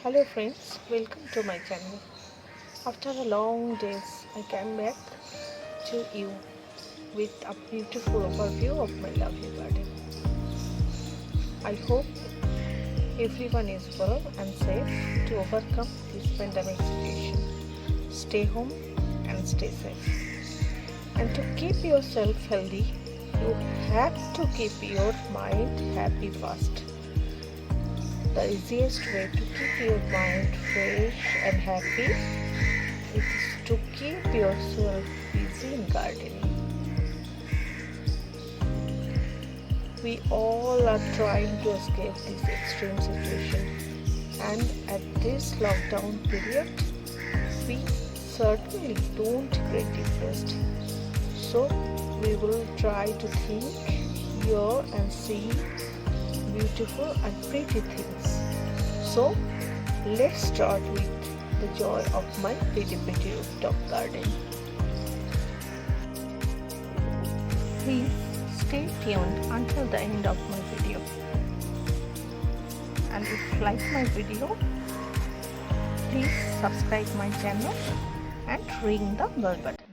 Hello friends, welcome to my channel. After a long days, I came back to you with a beautiful overview of my lovely garden. I hope everyone is well and safe to overcome this pandemic situation. Stay home and stay safe. And to keep yourself healthy, you have to keep your mind happy first. The easiest way to keep your mind fresh and happy is to keep yourself busy in gardening. We all are trying to escape this extreme situation, and at this lockdown period, we certainly don't get depressed. So we will try to think, hear and see beautiful and pretty things. So let's start with the joy of my pretty rooftop garden. Please stay tuned until the end of my video. And if you like my video, please subscribe my channel and ring the bell button.